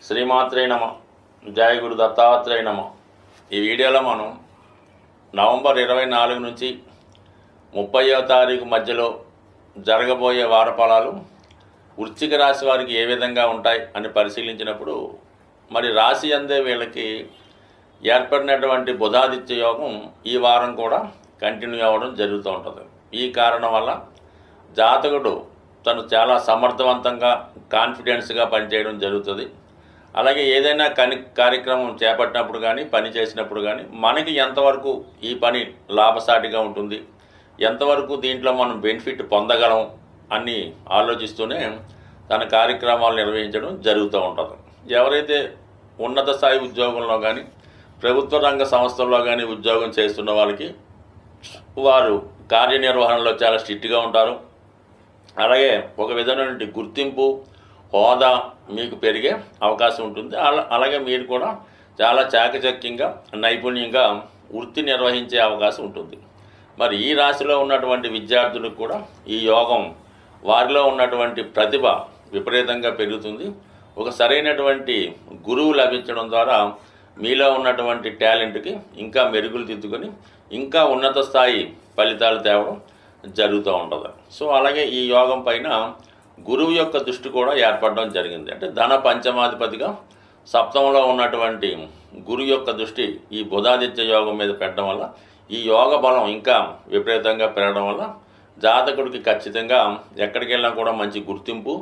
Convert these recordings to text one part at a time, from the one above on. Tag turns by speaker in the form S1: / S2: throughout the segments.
S1: శ్రీమాత్రే నమ. జయ గురు దత్తాత్రేయ నమ. ఈ వీడియోలో మనం నవంబర్ 24 నుంచి 30వ తారీఖు మధ్యలో జరగబోయే వారఫలాలు వృశ్చిక రాశి వారికి ఏ విధంగా ఉంటాయి అని పరిశీలించినప్పుడు మరి రాశి అందే వీళ్ళకి ఏర్పడినటువంటి బుధాదిత్య యోగం ఈ వారం కూడా కంటిన్యూ అవ్వడం జరుగుతూ ఉంటుంది. ఈ కారణం వల్ల జాతకుడు తను చాలా సమర్థవంతంగా కాన్ఫిడెన్స్గా పనిచేయడం జరుగుతుంది. అలాగే ఏదైనా కార్యక్రమం చేపట్టినప్పుడు కానీ పని చేసినప్పుడు కానీ మనకి ఎంతవరకు ఈ పని లాభసాటిగా ఉంటుంది, ఎంతవరకు దీంట్లో మనం బెనిఫిట్ పొందగలం అని ఆలోచిస్తూనే తన కార్యక్రమాలు నిర్వహించడం జరుగుతూ ఉంటుంది. ఎవరైతే ఉన్నత స్థాయి ఉద్యోగంలో కానీ ప్రభుత్వ రంగ సంస్థల్లో కానీ ఉద్యోగం చేస్తున్న వాళ్ళకి వారు కార్యనిర్వహణలో చాలా స్ట్రిక్ట్గా ఉంటారు. అలాగే ఒక విధమైనటువంటి గుర్తింపు హోదా మీకు పెరిగే అవకాశం ఉంటుంది. అలాగే మీరు కూడా చాలా చాకచక్యంగా నైపుణ్యంగా వృత్తి నిర్వహించే అవకాశం ఉంటుంది. మరి ఈ రాశిలో ఉన్నటువంటి విద్యార్థులకు కూడా ఈ యోగం వారిలో ఉన్నటువంటి ప్రతిభ విపరీతంగా పెరుగుతుంది. ఒక సరైనటువంటి గురువు లభించడం ద్వారా మీలో ఉన్నటువంటి టాలెంట్కి ఇంకా మెరుగులు దిద్దుకొని ఇంకా ఉన్నత స్థాయి ఫలితాలు తేవడం జరుగుతూ ఉంటుంది. సో అలాగే ఈ యోగం పైన గురువు యొక్క దృష్టి కూడా ఏర్పడడం జరిగింది. అంటే ధన పంచమాధిపతిగా సప్తమంలో ఉన్నటువంటి గురువు యొక్క దృష్టి ఈ బుధాదిత్య యోగం మీద పెట్టడం వల్ల ఈ యోగ బలం ఇంకా విపరీతంగా పెరగడం వల్ల జాతకుడికి ఖచ్చితంగా ఎక్కడికి వెళ్ళినా కూడా మంచి గుర్తింపు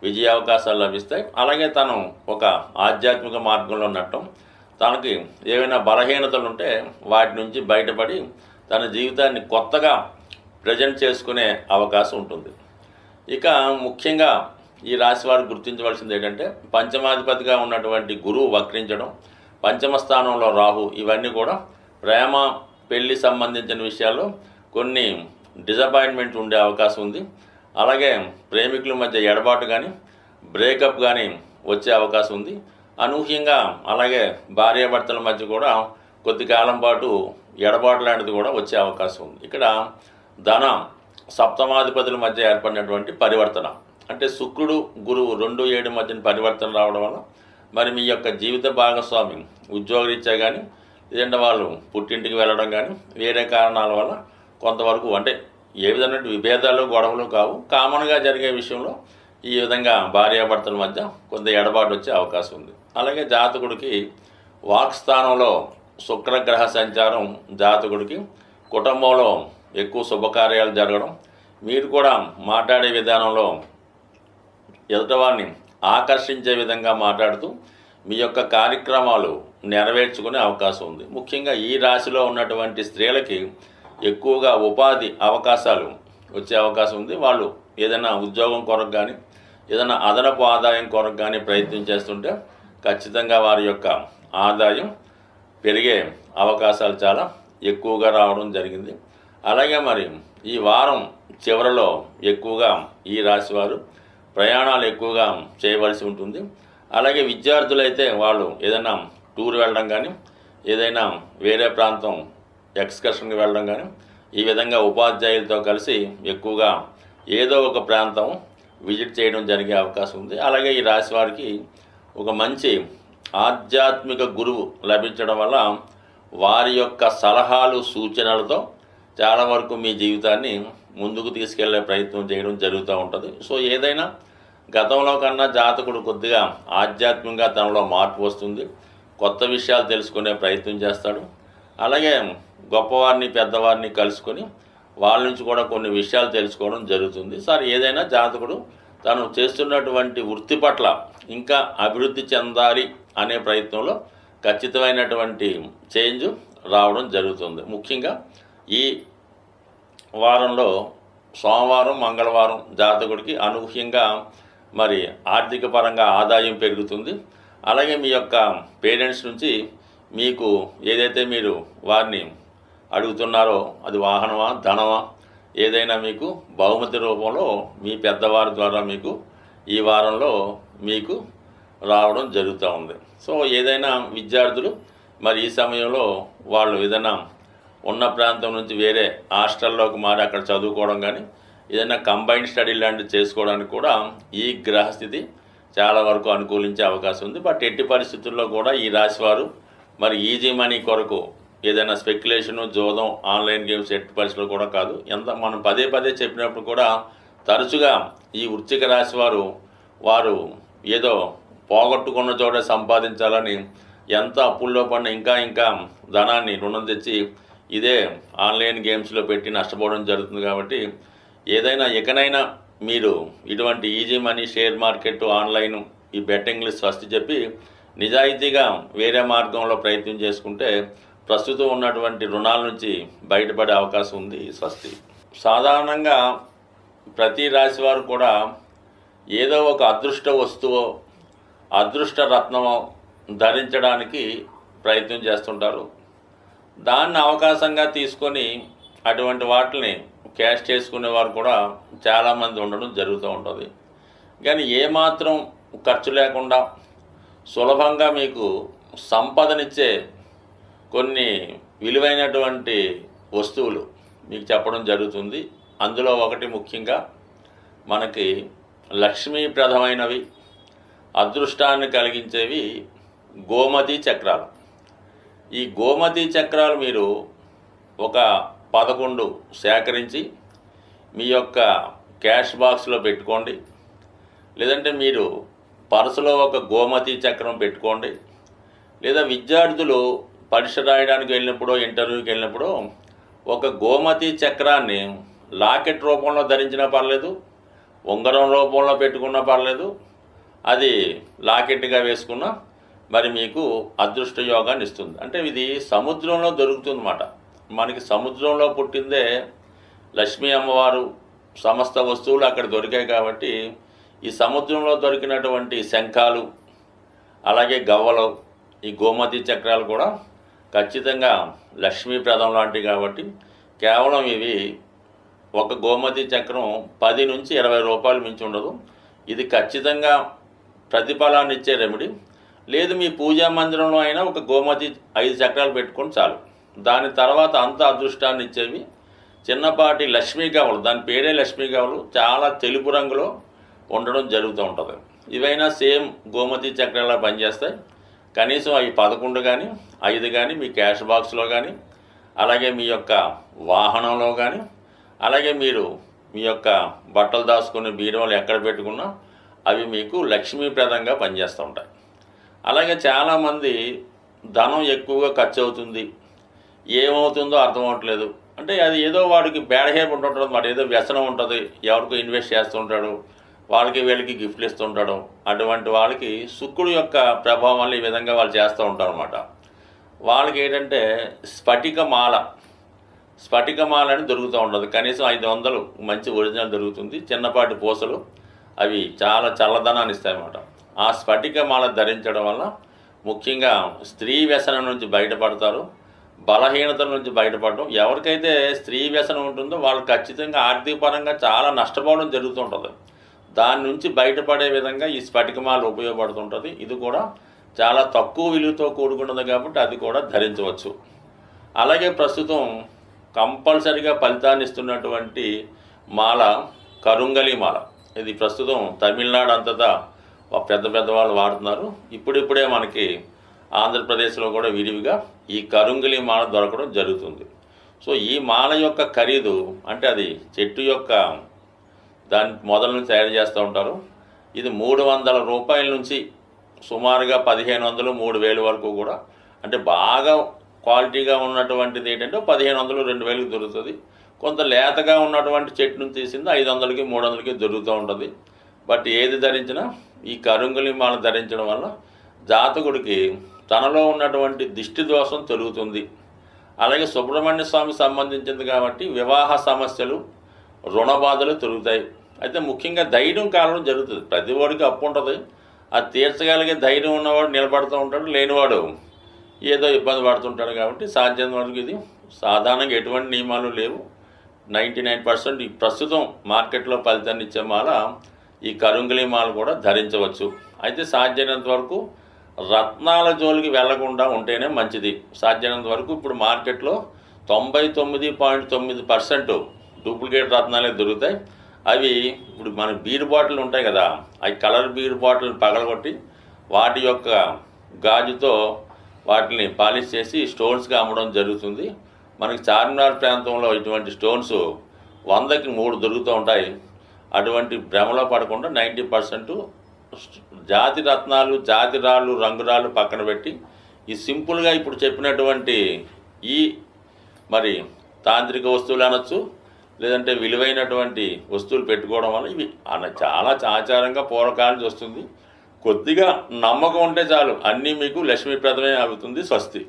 S1: విజయ అవకాశాలు లభిస్తాయి. అలాగే తను ఒక ఆధ్యాత్మిక మార్గంలో ఉండటం, తనకి ఏవైనా బలహీనతలు ఉంటే వాటి నుంచి బయటపడి తన జీవితాన్ని కొత్తగా ప్రజెంట్ చేసుకునే అవకాశం ఉంటుంది. ఇక ముఖ్యంగా ఈ రాశి వారు గుర్తించవలసింది ఏంటంటే పంచమాధిపతిగా ఉన్నటువంటి గురువు వక్రించడం, పంచమ స్థానంలో రాహు, ఇవన్నీ కూడా ప్రేమ పెళ్లి సంబంధించిన విషయాల్లో కొన్ని డిసప్పాయింట్మెంట్ ఉండే అవకాశం ఉంది. అలాగే ప్రేమికుల మధ్య ఎడబాటు కానీ బ్రేకప్ కానీ వచ్చే అవకాశం ఉంది. అనూహ్యంగా అలాగే భార్యాభర్తల మధ్య కూడా కొద్ది కాలం పాటు ఎడబాటు లాంటిది కూడా వచ్చే అవకాశం ఉంది. ఇక్కడ ధన సప్తమాధిపతుల మధ్య ఏర్పడినటువంటి పరివర్తన అంటే శుక్రుడు గురువు 2-7 మధ్యన పరివర్తన రావడం వల్ల మరి మీ యొక్క జీవిత భాగస్వామి ఉద్యోగరీత్యా కానీ లేదంటే వాళ్ళు పుట్టింటికి వెళ్ళడం కానీ వేరే కారణాల వల్ల కొంతవరకు అంటే ఏ విధమైన విభేదాలు గొడవలు కావు, కామన్గా జరిగే విషయంలో ఈ విధంగా భార్యాభర్తల మధ్య కొంత ఎడబాటు వచ్చే అవకాశం ఉంది. అలాగే జాతకుడికి వాక్స్థానంలో శుక్రగ్రహ సంచారం జాతకుడికి కుటుంబంలో ఎక్కువ శుభకార్యాలు జరగడం, మీరు కూడా మాట్లాడే విధానంలో ఎదుటివారిని ఆకర్షించే విధంగా మాట్లాడుతూ మీ యొక్క కార్యక్రమాలు నెరవేర్చుకునే అవకాశం ఉంది. ముఖ్యంగా ఈ రాశిలో ఉన్నటువంటి స్త్రీలకి ఎక్కువగా ఉపాధి అవకాశాలు వచ్చే అవకాశం ఉంది. వాళ్ళు ఏదైనా ఉద్యోగం కొరకు కానీ ఏదైనా అదనపు ఆదాయం కొరకు కానీ ప్రయత్నం చేస్తుంటే ఖచ్చితంగా వారి యొక్క ఆదాయం పెరిగే అవకాశాలు చాలా ఎక్కువగా రావడం జరిగింది. అలాగే మరి ఈ వారం చివరిలో ఎక్కువగా ఈ రాశి వారు ప్రయాణాలు ఎక్కువగా చేయవలసి ఉంటుంది. అలాగే విద్యార్థులైతే వాళ్ళు ఏదైనా టూర్ వెళ్ళడం కానీ ఏదైనా వేరే ప్రాంతం ఎక్స్కర్షన్కి వెళ్ళడం కానీ ఈ విధంగా ఉపాధ్యాయులతో కలిసి ఎక్కువగా ఏదో ఒక ప్రాంతం విజిట్ చేయడం జరిగే అవకాశం ఉంది. అలాగే ఈ రాశి వారికి ఒక మంచి ఆధ్యాత్మిక గురువు లభించడం వల్ల వారి యొక్క సలహాలు సూచనలతో చాలా వరకు మీ జీవితాన్ని ముందుకు తీసుకెళ్లే ప్రయత్నం చేయడం జరుగుతూ ఉంటుంది. సో ఏదైనా గతంలో కన్నా జాతకుడు కొద్దిగా ఆధ్యాత్మికంగా తనలో మార్పు వస్తుంది, కొత్త విషయాలు తెలుసుకునే ప్రయత్నం చేస్తాడు. అలాగే గొప్పవారిని పెద్దవారిని కలుసుకొని వాళ్ళ నుంచి కూడా కొన్ని విషయాలు తెలుసుకోవడం జరుగుతుంది. సార్ ఏదైనా జాతకుడు తను చేస్తున్నటువంటి వృత్తి పట్ల ఇంకా అభివృద్ధి చెందాలి అనే ప్రయత్నంలో ఖచ్చితమైనటువంటి చేంజ్ రావడం జరుగుతుంది. ముఖ్యంగా ఈ వారంలో సోమవారం మంగళవారం జాతకుడికి అనూహ్యంగా మరి ఆర్థిక పరంగా ఆదాయం పెరుగుతుంది. అలాగే మీ యొక్క పేరెంట్స్ నుంచి మీకు ఏదైతే మీరు వారిని అడుగుతున్నారో అది వాహనమా ధనమా ఏదైనా మీకు బహుమతి రూపంలో మీ పెద్దవారి ద్వారా మీకు ఈ వారంలో మీకు రావడం జరుగుతూ ఉంది. సో ఏదైనా విద్యార్థులు మరి ఈ సమయంలో వాళ్ళు ఏదైనా ఉన్న ప్రాంతం నుంచి వేరే హాస్టల్లోకి మారి అక్కడ చదువుకోవడం కానీ ఏదైనా కంబైన్డ్ స్టడీ లాంటివి చేసుకోవడానికి కూడా ఈ గ్రహస్థితి చాలా వరకు అనుకూలించే అవకాశం ఉంది. బట్ ఎట్టి పరిస్థితుల్లో కూడా ఈ రాశివారు మరి ఈజీ మనీ కొరకు ఏదైనా స్పెక్యులేషను, జోదం, ఆన్లైన్ గేమ్స్ ఎట్టి పరిస్థితుల్లో కూడా కాదు. ఎంత మనం పదే పదే చెప్పినప్పుడు కూడా తరచుగా ఈ వృశ్చిక రాశి వారు ఏదో పోగొట్టుకున్న చోట సంపాదించాలని ఎంత అప్పుల్లో పడిన ఇంకా ధనాన్ని రుణం తెచ్చి ఇదే ఆన్లైన్ గేమ్స్లో పెట్టి నష్టపోవడం జరుగుతుంది. కాబట్టి ఏదైనా ఇకనైనా మీరు ఇటువంటి easy money, share market, online ఈ బెట్టింగ్లు స్వస్తి చెప్పి నిజాయితీగా వేరే మార్గంలో ప్రయత్నం చేసుకుంటే ప్రస్తుతం ఉన్నటువంటి రుణాల నుంచి బయటపడే అవకాశం ఉంది. స్వస్తి. సాధారణంగా ప్రతి రాశి వారు కూడా ఏదో ఒక అదృష్ట వస్తువో, అదృష్ట రత్నమో ధరించడానికి ప్రయత్నం చేస్తుంటారు. దాన్ని అవకాశంగా తీసుకొని అటువంటి వాటిని క్యాష్ చేసుకునేవారు కూడా చాలామంది ఉండడం జరుగుతూ ఉంటుంది. కానీ ఏమాత్రం ఖర్చు లేకుండా సులభంగా మీకు సంపదనిచ్చే కొన్ని విలువైనటువంటి వస్తువులు మీకు చెప్పడం జరుగుతుంది. అందులో ఒకటి ముఖ్యంగా మనకి లక్ష్మీప్రదమైనవి, అదృష్టాన్ని కలిగించేవి గోమతి చక్రాలు. ఈ గోమతి చక్రాలు మీరు ఒక 11 సేకరించి మీ యొక్క క్యాష్ బాక్స్లో పెట్టుకోండి. లేదంటే మీరు పర్సులో ఒక గోమతి చక్రం పెట్టుకోండి. లేదా విద్యార్థులు పరీక్ష రాయడానికి వెళ్ళినప్పుడు, ఇంటర్వ్యూకి వెళ్ళినప్పుడు ఒక గోమతి చక్రాన్ని లాకెట్ రూపంలో ధరించినా పర్లేదు, ఉంగరం రూపంలో పెట్టుకున్నా పర్లేదు, అది లాకెట్గా వేసుకున్నా మరి మీకు అదృష్ట యోగాన్ని ఇస్తుంది. అంటే ఇది సముద్రంలో దొరుకుతుందన్నమాట. మనకి సముద్రంలో పుట్టిందే లక్ష్మీ అమ్మవారు, సమస్త వస్తువులు అక్కడ దొరికాయి. కాబట్టి ఈ సముద్రంలో దొరికినటువంటి శంఖాలు, అలాగే గవ్వలు, ఈ గోమతి చక్రాలు కూడా ఖచ్చితంగా లక్ష్మీప్రదం లాంటివి. కాబట్టి కేవలం ఇవి ఒక గోమతి చక్రం 10 నుంచి 20 రూపాయలు మించి ఉండదు. ఇది ఖచ్చితంగా ప్రతిఫలాన్ని ఇచ్చే రెమెడీ. లేదు మీ పూజా మందిరంలో అయినా ఒక గోమతి 5 చక్రాలు పెట్టుకొని చాలు. దాని తర్వాత అంత అదృష్టాన్ని ఇచ్చేవి చిన్నపాటి లక్ష్మీ గవ్వలు, దాని పేరే లక్ష్మీ గవ్వలు, చాలా తెలుపు రంగులో ఉండడం జరుగుతూ ఉంటుంది. ఇవైనా సేమ్ గోమతి చక్రాలా పనిచేస్తాయి. కనీసం అవి 11 కానీ 5 కానీ మీ క్యాష్ బాక్స్లో కానీ, అలాగే మీ యొక్క వాహనంలో కానీ, అలాగే మీరు మీ యొక్క బట్టలు దాచుకునే బీరువాలు ఎక్కడ పెట్టుకున్నా అవి మీకు లక్ష్మీప్రదంగా పనిచేస్తూ ఉంటాయి. అలాగే చాలామంది ధనం ఎక్కువగా ఖర్చు అవుతుంది, ఏమవుతుందో అర్థం అవ్వట్లేదు. అంటే అది ఏదో వాడికి బ్యాడ్ హ్యాబిట్ ఉంటుంటుంది, మరి ఏదో వ్యసనం ఉంటుంది, ఎవరికో ఇన్వెస్ట్ చేస్తుంటాడు, వాళ్ళకి వీళ్ళకి గిఫ్ట్లు ఇస్తుంటాడు. అటువంటి వాళ్ళకి శుక్రుడు యొక్క ప్రభావం వల్ల ఈ విధంగా వాళ్ళు చేస్తూ ఉంటారు అన్నమాట. వాళ్ళకి ఏంటంటే స్ఫటికమాల అని దొరుకుతూ ఉంటుంది. కనీసం 500 మంచి ఒరిజినల్ దొరుకుతుంది. చిన్నపాటి పూసలు, అవి చాలా చల్లదనాన్ని ఇస్తాయన్నమాట. ఆ స్ఫటికమాల ధరించడం వల్ల ముఖ్యంగా స్త్రీ వ్యసనం నుంచి బయటపడతారు, బలహీనతల నుంచి బయటపడడం. ఎవరికైతే స్త్రీ వ్యసనం ఉంటుందో వాళ్ళు ఖచ్చితంగా ఆర్థిక పరంగా చాలా నష్టపోవడం జరుగుతుంటుంది. దాని నుంచి బయటపడే విధంగా ఈ స్ఫటికమాల ఉపయోగపడుతుంటుంది. ఇది కూడా చాలా తక్కువ విలువతో కూడుకున్నది కాబట్టి అది కూడా ధరించవచ్చు. అలాగే ప్రస్తుతం కంపల్సరిగా ఫలితాన్ని ఇస్తున్నటువంటి మాల కరుంగలి మాల. ఇది ప్రస్తుతం తమిళనాడు అంతటా పెద్దవాళ్ళు వాడుతున్నారు. ఇప్పుడిప్పుడే మనకి ఆంధ్రప్రదేశ్లో కూడా విరివిగా ఈ కరుంగలి మాల దొరకడం జరుగుతుంది. సో ఈ మాల యొక్క ఖరీదు అంటే అది చెట్టు యొక్క దాని మొదలను తయారు చేస్తూ ఉంటారు. ఇది 300 రూపాయల నుంచి సుమారుగా 1500, 3000 వరకు కూడా, అంటే బాగా క్వాలిటీగా ఉన్నటువంటిది ఏంటంటే 1500, 2000కి దొరుకుతుంది. కొంత లేతగా ఉన్నటువంటి చెట్టు నుంచి తీసింది 500కి, 300కి దొరుకుతూ ఉంటుంది. బట్ ఏది ధరించినా ఈ కరుంగలి మాల ధరించడం వల్ల జాతకుడికి తనలో ఉన్నటువంటి దిష్టి దోషం తొలుగుతుంది. అలాగే సుబ్రహ్మణ్య స్వామికి సంబంధించింది కాబట్టి వివాహ సమస్యలు, రుణ బాధలు తొలుగుతాయి. అయితే ముఖ్యంగా ధైర్యం కారణం జరుగుతుంది. ప్రతి వాడికి అప్పు ఉంటుంది, అది తీర్చగలిగే ధైర్యం ఉన్నవాడు నిలబడుతూ ఉంటాడు, లేనివాడు ఏదో ఇబ్బంది పడుతుంటాడు. కాబట్టి సాధ్యం వరకు ఇది సాధారణంగా ఎటువంటి నియమాలు లేవు. 99% ప్రస్తుతం మార్కెట్లో ఫలితాన్ని ఇచ్చే మాల ఈ కరుంగలి మాల కూడా ధరించవచ్చు. అయితే సాధ్యమైనంత వరకు రత్నాల జోలికి వెళ్లకుండా ఉంటేనే మంచిది. సాధ్యమైనంత వరకు ఇప్పుడు మార్కెట్లో 99.9% డూప్లికేట్ రత్నాలే దొరుకుతాయి. అవి ఇప్పుడు మన బీర్ బాటిల్ ఉంటాయి కదా, అవి కలర్ బీర్ బాటిల్ పగలగొట్టి వాటి యొక్క గాజుతో వాటిని పాలిష్ చేసి స్టోన్స్గా అమ్మడం జరుగుతుంది. మనకి చార్మినార్ ప్రాంతంలో ఇటువంటి స్టోన్స్ 100కి 3 దొరుకుతూ ఉంటాయి. అటువంటి భ్రమలో పడకుండా 90% జాతి రత్నాలు, జాతి రాళ్ళు, రంగురాళ్ళు పక్కన పెట్టి ఈ సింపుల్గా ఇప్పుడు చెప్పినటువంటి ఈ మరి తాంత్రిక వస్తువులు అనొచ్చు, లేదంటే విలువైనటువంటి వస్తువులు పెట్టుకోవడం వల్ల ఇవి చాలా ఆచారంగా పూర్వకాలం నుంచి వస్తుంది. కొద్దిగా నమ్మకం ఉంటే చాలు, అన్నీ మీకు లక్ష్మీప్రదమే అవుతుంది. స్వస్తి.